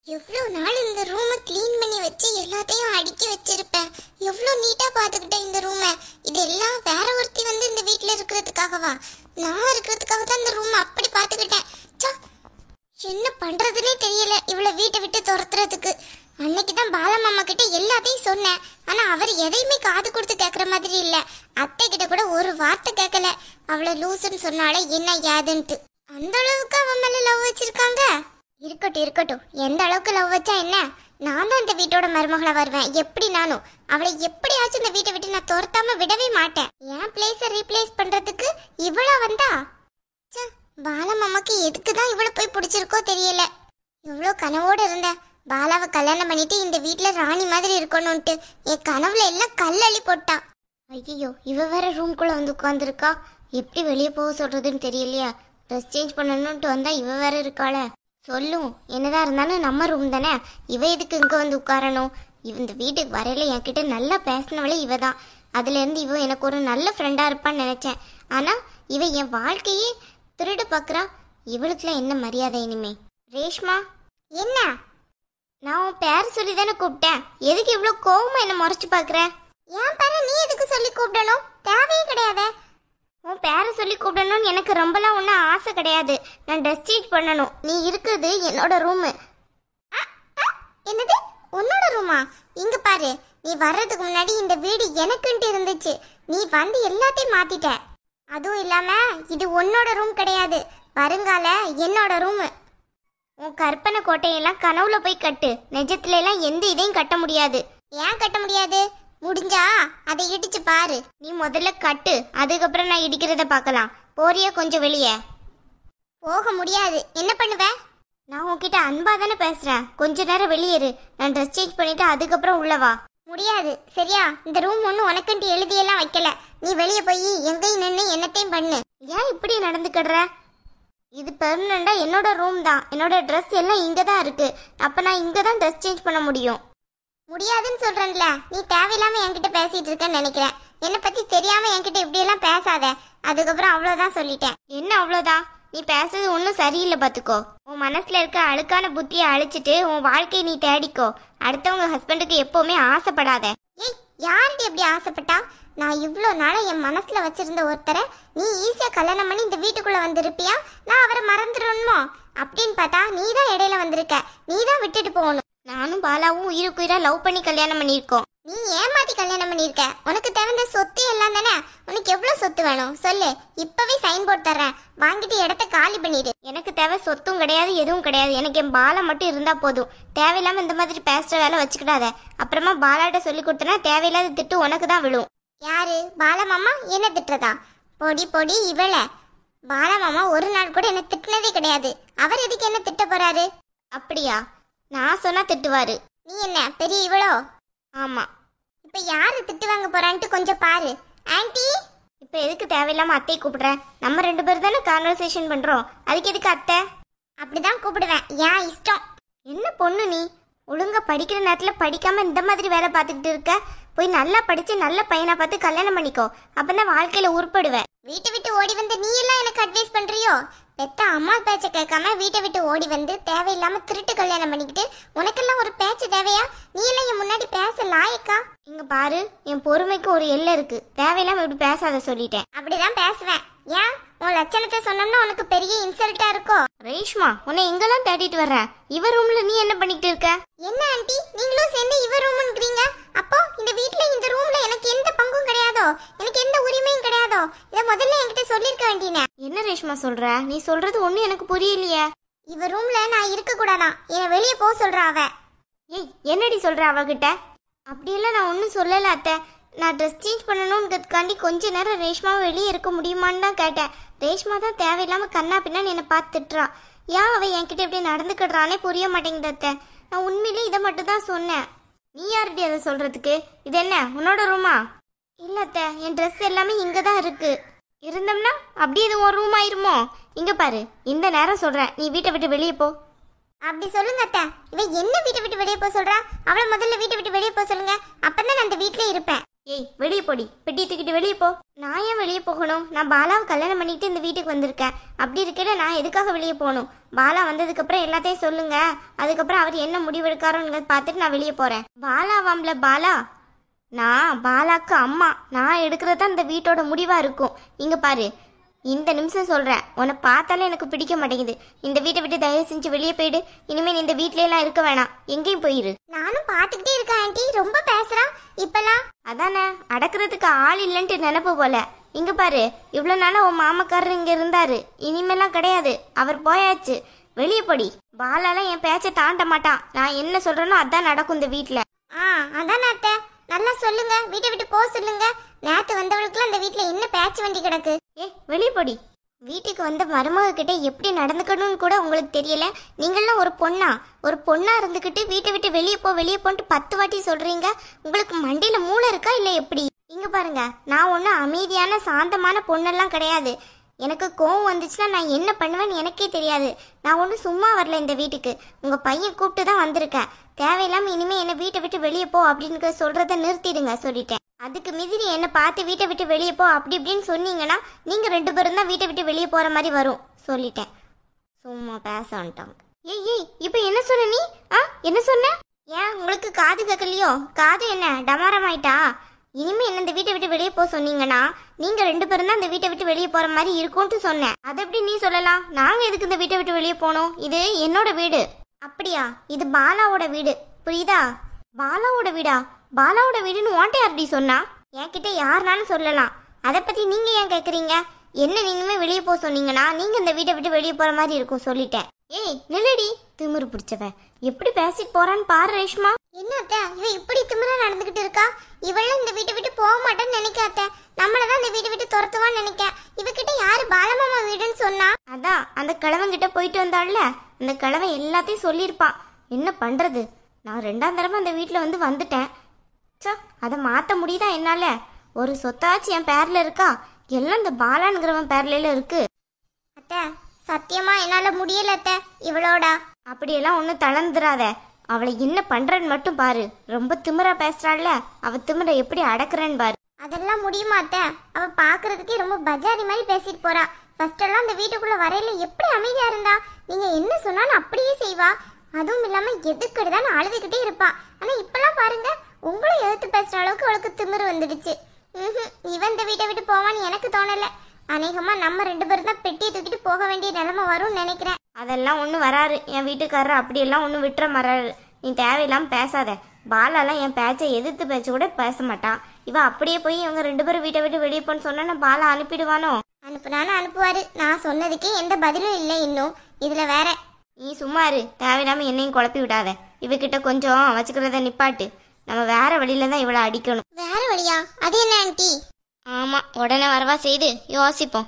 எவ்வளோ நாள் இந்த ரூமை க்ளீன் பண்ணி வச்சு எல்லாத்தையும் அடுக்கி வச்சிருப்பேன். எவ்வளோ நீட்டா பார்த்துக்கிட்டேன் இந்த ரூமை. இதெல்லாம் வேற ஒருத்தி வந்து இந்த வீட்டில் இருக்கிறதுக்காகவா? நான் இருக்கிறதுக்காக தான் இந்த ரூமை அப்படி பார்த்துக்கிட்டேன். என்ன பண்றதுன்னே தெரியல இவளை வீட்டை விட்டு துரத்துறதுக்கு. அன்னைக்கு தான் பாலமாமா கிட்ட எல்லாத்தையும் சொன்னேன். ஆனா அவர் எதையுமே காது கொடுத்து கேட்கற மாதிரி இல்ல. அத்தை கிட்ட கூட ஒரு வார்த்தை கேட்கல. அவளை லூசுன்னு சொன்னாலே என்ன ஏதுன்ட்டு. அந்த அளவுக்கு அவன் மேல லவ் வச்சிருக்காங்க. இருக்கட்டும் இருக்கட்டும், எந்த அளவுக்கு லவ் வச்சா என்ன? நான் தான் இந்த வீட்டோட மருமகளா வருவேன். எப்படி நானும் அவளை எப்படியாச்சும் இந்த வீட்டை விட்டு நான் துரத்தாம விடவே மாட்டேன். என் பிளேஸை ரீப்ளேஸ் பண்றதுக்கு இவளா வந்தா? பாலமாமாக்கு எதுக்கு தான் இவளை போய் பிடிச்சிருக்கோ தெரியல. இவ்வளோ கனவோடு இருந்தேன், பாலாவை கல்யாணம் பண்ணிட்டு இந்த வீட்டில் ராணி மாதிரி இருக்கணும்ட்டு. என் கனவுல எல்லாம் கல்லள்ளி போட்டா. ஐயோ, இவ வேற ரூம்குள்ள வந்து உட்காந்துருக்கா. எப்படி வெளியே போக சொல்றதுன்னு தெரியலையா? ட்ரெஸ் சேஞ்ச் பண்ணணும்ட்டு வந்தா இவ வேற இருக்காள. சொல்லும், என்னதான் இருந்தாலும் நம்ம ரூம் தானே. இவ எதுக்கு இங்க வந்து உட்காரணும்? இந்த வீட்டுக்கு வரையில என்கிட்ட நல்லா பேசினவளே இவ தான். அதுல இருந்து இவ எனக்கு ஒரு நல்ல ஃப்ரெண்டா இருப்பான்னு நினைச்சேன். ஆனா இவ என் வாழ்க்கையே திருடு பாக்குறா. இவளுக்குலாம் என்ன மரியாதை இனிமே? ரேஷ்மா, என்ன? நான் உன் பேர் சொல்லி தானே கூப்பிட்டேன். எதுக்கு இவ்வளோ கோவமா என்ன முறைச்சு பாக்குற? என் பேரை நீ எதுக்கு சொல்லி கூப்பிடணும்? தேவையே கிடையாது. உன் பேரை சொல்லி கூப்பிடணும்னு எனக்கு ரொம்பலாம் ஒன்றும் ஆசை கிடையாது. நான் ட்ரெஸ் சேஞ்ச் பண்ணணும். நீ இருக்குது என்னோட ரூமு. என்னது உன்னோட ரூமா? இங்க பாரு, நீ வர்றதுக்கு முன்னாடி இந்த வீடு எனக்குன்ட்டு இருந்துச்சு. நீ வந்து எல்லாத்தையும் மாத்திட்ட. அதுவும் இல்லாம இது உன்னோட ரூம் கிடையாது, வருங்கால என்னோட ரூமு. உன் கற்பனை கோட்டையெல்லாம் கனவுல போய் கட்டு. நிஜத்துல எல்லாம் எந்த இதையும் கட்ட முடியாது. ஏன் கட்ட முடியாது? முடிஞ்சா அதை இடிச்சு பாரு. நீ முதல்ல கட்டு, அதுக்கப்புறம் நான் இடிக்கிறத பார்க்கலாம். போறியா கொஞ்சம் வெளியே? போக முடியாது. என்ன பண்ணுவ? நான் உன்கிட்ட அன்பா தானே பேசுறேன். கொஞ்ச நேரம் வெளியேறு. நான் ட்ரெஸ் சேஞ்ச் பண்ணிட்டு அதுக்கப்புறம் உள்ளவா. முடியாது, சரியா? இந்த ரூம் ஒன்றும் உனக்குன்ட்டு எழுதியெல்லாம் வைக்கல. நீ வெளியே போய் எங்கேயும் நின்று என்னத்தையும் பண்ணு. ஏன் இப்படி நடந்துக்கிடுற? இது பெர்மனண்டா என்னோட ரூம் தான். என்னோட ட்ரெஸ் எல்லாம் இங்கே தான் இருக்கு. அப்போ நான் இங்கே தான் ட்ரெஸ் சேஞ்ச் பண்ண முடியும். முடியாதுன்னு சொல்றேன்ல. நீ தேவையில்லாம என்கிட்ட பேசிட்டு இருக்கேன்னு நினைக்கிறேன். என்னை பத்தி தெரியாம என்கிட்ட இப்படியெல்லாம் பேசாத. அதுக்கப்புறம் அவ்வளோதான் சொல்லிட்டேன். என்ன அவ்வளோதான்? நீ பேசுறது ஒன்றும் சரியில்லை பார்த்துக்கோ. உன் மனசுல இருக்க அழுக்கான புத்தியை அழிச்சிட்டு உன் வாழ்க்கையை நீ தேடிக்கோ. அடுத்தவங்க ஹஸ்பண்டுக்கு எப்பவுமே ஆசைப்படாத. ஏய், யார்கிட்ட எப்படி ஆசைப்பட்டா? நான் இவ்வளோ நாளாக என் மனசுல வச்சிருந்த ஒருத்தரை நீ ஈஸியா கல்யாணம் பண்ணி இந்த வீட்டுக்குள்ள வந்திருப்பியா? நான் அவரை மறந்துடணுமோ அப்படின்னு பார்த்தா நீ தான் இடையில வந்திருக்க. நீ தான் விட்டுட்டு போகணும். நானும் பாலாவும் உயிருக்குயிரா லவ் பண்ணி கல்யாணம் பண்ணியிருக்கோம். நீ ஏமாத்தி கல்யாணம் பண்ணியிருக்க. உனக்கு தகுந்த சொத்து எல்லாம் தானே. உனக்கு எவ்வளோ சொத்து வேணும் சொல்லு, இப்பவே சைன் போட்டு தர்றேன். வாங்கிட்டு இடத்த காலி பண்ணிடு. எனக்கு தேவை சொத்தும் கிடையாது, எதுவும் கிடையாது. எனக்கு என் பாலா மட்டும் இருந்தா போதும். தேவையில்லாம இந்த மாதிரி பேசுற வேலை வச்சுக்கிடாத. அப்புறமா பாலாட்ட சொல்லி கொடுத்தனா தேவையில்லாத திட்டு உனக்கு தான் விழும். யாரு? பாலமாமா என்ன திட்டுறதா? பொடி பொடி இவள. பாலமாமா ஒரு நாள் கூட என்ன திட்டினதே கிடையாது. அவர் எதுக்கு என்ன திட்ட போறாரு? அப்படியா? நான் சொன்னா திட்டுவாரு. நீ என்ன பெரிய இவளோ? ஆமா. இப்ப யாரு திட்டு வாங்க போறான்ட்டு கொஞ்சம் பாரு. ஆன்ட்டி, இப்ப எதுக்கு தேவையில்லாம அத்தையை கூப்பிடுற? நம்ம 2 பேரும் தானே கான்வர்சேஷன் பண்றோம். அதுக்கு எதுக்கு அத்தை? அப்படிதான் கூப்பிடுவேன், ஏன் இஷ்டம். என்ன பொண்ணு நீ? ஒழுங்கா படிக்கிற நேரத்துல படிக்காம இந்த மாதிரி வேலை பார்த்துக்கிட்டு இருக்க. போய் நல்லா படிச்சு நல்ல பையனை பார்த்து கல்யாணம் பண்ணிக்கோ. அப்பதான் வாழ்க்கையில உருப்படுவேன். வீட்டை விட்டு ஓடி வந்து நீ எல்லாம் எனக்கு அட்வைஸ் பண்றியோ? பெத்த அம்மா பேச்ச கேட்காம வீட்டை விட்டு ஓடி வந்து தேவையில்லாம திருட்டு கல்யாணம் பண்ணிக்கிட்டு உனக்கெல்லாம் ஒரு பேச்சு தேவையா? நீ எல்லாம் என் முன்னாடி பேச லாயக்கா? இங்க பாரு, என் பொறுமைக்கு ஒரு எல்லை இருக்கு. தேவையில்லாம இப்படி பேசாத சொல்லிட்டேன். அப்படிதான் பேசுவேன். ஏன் உன் லட்சணத்தை சொன்னோம்னா உனக்கு பெரிய இன்சல்ட்டா இருக்கோ? ரேஷ்மா, உன்னை எங்கெல்லாம் தேடிட்டு வர்ற? இவ ரூம்ல நீ என்ன பண்ணிட்டு இருக்க? என்ன ஆண்டி, நீங்களும் சேர்ந்து இவ ரூம்ன்றீங்க? அப்போ இந்த வீட்ல இந்த ரூம்ல எனக்கு எந்த பங்கும் கிடையாதோ? எனக்கு எந்த உரிமையும் கிடையாதோ? இத முதல்ல என்கிட்ட சொல்லிருக்க வேண்டியனே. என்ன ரேஷ்மா சொல்ற? நீ சொல்றது ஒண்ணு எனக்கு புரியலையே. இவ ரூம்ல நான் இருக்க கூடாதான். என்ன வெளியே போக சொல்றா அவ. ஏய், என்னடி சொல்ற அவகிட்ட? அப்படியெல்லாம் நான் ஒன்றும் சொல்லல அத்தை. நான் ட்ரெஸ் சேஞ்ச் பண்ணணுங்கிறதுக்காண்டி கொஞ்ச நேரம் ரேஷ்மாவை வெளியே இருக்க முடியுமான்னு தான் கேட்டேன். ரேஷ்மா தான் தேவையில்லாம கண்ணா பின்னான்னு என்னை பார்த்து திட்டுறா. ஏன் அவ என்கிட்ட இப்படி நடந்துக்கிடுறானே புரிய மாட்டேங்குது அத்தை. நான் உண்மையிலே இதை மட்டும் தான் சொன்னேன். நீ யார்டி அதை சொல்றதுக்கு? இது என்ன உன்னோட ரூமா? இல்ல அத்தை, என் ட்ரெஸ் எல்லாமே இங்க தான் இருக்கு. இருந்தோம்னா அப்படியே இது ஒரு ரூம் ஆயிருமோ? இங்க பாரு, இந்த நேரம் சொல்றேன், நீ வீட்டை விட்டு வெளியே போ. அப்படி சொல்லுங்க அத்தை. இவ என்ன வீட்டை விட்டு வெளியே போக சொல்றா? அவளை முதல்ல வீட்டை விட்டு வெளியே போக சொல்லுங்க. அப்பதான் நான் அந்த வீட்லயே இருப்பேன். ஏய் வெளியே போடி, பெட்டி தூக்கிட்டு வெளியே போ. நான் ஏன் வெளியே போகணும்? நான் பாலாவை கல்யாணம் பண்ணிட்டு இந்த வீட்டுக்கு வந்திருக்கேன். அப்படி இருக்கையில நான் எதுக்காக வெளியே போகணும்? பாலா வந்ததுக்கப்புறம் எல்லாத்தையும் சொல்லுங்க. அதுக்கப்புறம் அவர் என்ன முடிவெடுக்காரோன்னு பார்த்துட்டு நான் வெளியே போகிறேன். பாலாவாம்ல பாலா, நான் பாலாக்கு அம்மா. நான் எடுக்கிறது தான் இந்த வீட்டோட முடிவாக இருக்கும். இங்கே பாரு, இந்த நிமிஷம் சொல்கிறேன், உன்னை பார்த்தாலே எனக்கு பிடிக்க மாட்டேங்குது. இந்த வீட்டை விட்டு தயவு செஞ்சு வெளியே போயிடு. இனிமேல் இந்த வீட்லையெல்லாம் இருக்க வேணாம், எங்கேயும் போயிரு. நானும் பார்த்துக்கிட்டே இருக்கேன் ஆண்டி, ரொம்ப பேசுகிறான் இப்பெல்லாம். அதானே, அடக்கிறதுக்கு ஆள் இல்லைன்ட்டு நினப்பு போல. இங்கே பாரு, இவ்வளோ நாளாக உன் மாமக்காரர் இங்கே இருந்தாரு, இனிமேலாம் கிடையாது. அவர் போயாச்சு, வெளியே போடி. பாலாலாம் என் பேச்சை தாண்ட மாட்டான். நான் என்ன சொல்கிறேனோ அதான் நடக்கும் இந்த வீட்டில். அதான் அத்தை, நல்லா சொல்லுங்க, வீட்டை விட்டு போக சொல்லுங்க. நேற்று வந்தவளுக்குலாம் இந்த வீட்டில் என்ன பேச்சு வண்டி கிடக்கு. வெளியே போடி. வீட்டுக்கு வந்த மருமக கிட்ட எப்படி நடந்துக்கணும்னு கூட உங்களுக்கு தெரியல. நீங்களாம் ஒரு பொண்ணா இருந்துக்கிட்டு வீட்டை விட்டு வெளியே போன்ட்டு 10 வாட்டி சொல்றீங்க. உங்களுக்கு மண்டையில மூளை இருக்கா இல்லை எப்படி? இங்க பாருங்க, நான் ஒன்றும் அமைதியான சாந்தமான பொண்ணெல்லாம் கிடையாது. எனக்கு கோவம் வந்துச்சுன்னா நான் என்ன பண்ணுவேன்னு எனக்கே தெரியாது. நான் ஒன்றும் சும்மா வரல இந்த வீட்டுக்கு. உங்கள் பையன் கூப்பிட்டு தான் வந்திருக்கேன். தேவையில்லாமல் இனிமேல் என்னை வீட்டை விட்டு வெளியே போ அப்படின்னு சொல்கிறத நிறுத்திடுங்க சொல்லிட்டேன். அதுக்கு மீறி என்னை பார்த்து வீட்டை விட்டு வெளியே போ அப்படி இப்படின்னு சொன்னீங்கன்னா நீங்கள் 2 பேரும் தான் வீட்டை விட்டு வெளியே போகிற மாதிரி வரும் சொல்லிட்டேன். சும்மா பேச வந்துட்டாங்க. ஏய் இப்போ என்ன சொன்ன நீ? என்ன சொன்ன? ஏன் உங்களுக்கு காது கேட்கலையோ? காது என்ன டமாரமாயிட்டா? இனிமே என்ன இந்த வீட்டை விட்டு வெளியே போக சொன்னீங்கன்னா நீங்க 2 பேரும் தான் இந்த வீட்டை விட்டு வெளியே போற மாதிரி இருக்கும்னு சொன்னேன். அதை எப்படி நீ சொல்லலாம்? நாங்க எதுக்கு இந்த வீட்டை விட்டு வெளியே போனோம்? இது என்னோட வீடு. அப்படியா? இது பாலாவோட வீடு, புரியுதா? பாலாவோட வீடா? பாலாவோட வீடுன்னு உன்ட்ட யாரடி சொன்னா? என்கிட்ட யாருனாலும் சொல்லலாம். அதை பத்தி நீங்க ஏன் கேக்குறீங்க? என்ன இனிமே வெளியே போக சொன்னீங்கன்னா நீங்க இந்த வீட்டை விட்டு வெளியே போற மாதிரி இருக்கும் சொல்லிட்டேன். ஏய் நில்லடி, திமிரு பிடிச்சவ. எப்படி பேசிட்டு போறான்னு பாரு ரேஷ்மா. என்ன அத்தை, இவ இப்படி திமிரா நடந்துகிட்டு இருக்கா? இவளும் இந்த வீட்டை விட்டு போக மாட்டேன்னு நினைக்காத்த, நம்மளதான் இந்த வீட்டை விட்டு துரத்துவான்னு நினைக்க. இவகிட்ட யாரு பாலமாமா வீடுன்னு சொன்னா? அதான் அந்த கிழவன் போயிட்டு வந்தாள்ல, அந்த கிழவன் எல்லாத்தையும் சொல்லியிருப்பான். என்ன பண்றது, நான் 2ஆம் தடவை அந்த வீட்டில் வந்துட்டேன். அதை மாற்ற முடியுதா என்னால? ஒரு சொத்தாச்சு என் பேர்ல இருக்கா? எல்லாம் இந்த பாலான்கிறவன் பேர்ல இருக்கு. அத்தை சத்தியமா என்னால முடியல அத்தை இவளோடா. அப்படியெல்லாம் ஒன்றும் தளர்ந்துடாத. அவளை என்ன பண்றன்னு மட்டும் பாரு. ரொம்ப திமிரா பேசுறாள்ல, அவ திமிரை எப்படி அடக்குறேன்னு பாரு. அதெல்லாம் முடியுமா அத்தை? அவ பாக்குறதுக்கே ரொம்ப பஜாரி மாதிரி பேசிட்டு போறா. ஃபர்ஸ்ட் எல்லாம் இந்த வீட்டுக்குள்ள வரையில எப்படி அமைதியா இருந்தா. நீங்க என்ன சொன்னாலும் அப்படியே செய்வா. அதுவும் இல்லாம எதுக்குதான் அழுதுகிட்டே இருப்பா. ஆனா இப்பெல்லாம் பாருங்க, உங்களை எதிர்த்து பேசுற அளவுக்கு அவளுக்கு திமிரு வந்துடுச்சு. இவன் இந்த வீட்டை விட்டு போவான்னு எனக்கு தோணல. அநேகமா நம்ம 2 பேரும் தான் பெட்டியை தூக்கிட்டு போக வேண்டிய நிலைமை வரும்னு நினைக்கிறேன். அதெல்லாம் ஒன்றும் வராரு. என் வீட்டுக்காரர் அப்படியெல்லாம் ஒன்றும் விட்டுற மாறாரு. நீ தேவையில்லாம பேசாத. பாலாலாம் என் பேச்சை எதிர்த்து பேச்ச கூட பேச மாட்டான். இவன் அப்படியே போய் இவங்க 2 பேரும் வீட்டை விட்டு வெளியே போன்னு சொன்னா பாலா அனுப்பிடுவானோ? அனுப்புனாலும் அனுப்புவாரு. நான் சொன்னதுக்கே எந்த பதிலும் இல்லை இன்னும். இதுல வேற நீ சும்மா இரு. தேவையில்லாம என்னையும் குழப்பி விடாத. இவகிட்ட கொஞ்சம் வச்சுக்கிறத நிப்பாட்டு. நம்ம வேற வழியில தான் இவளை அடிக்கணும். வேற வழியா? அது என்ன ஆண்டி? ஆமா, உடனே வரவா செய்து யோசிப்போம்.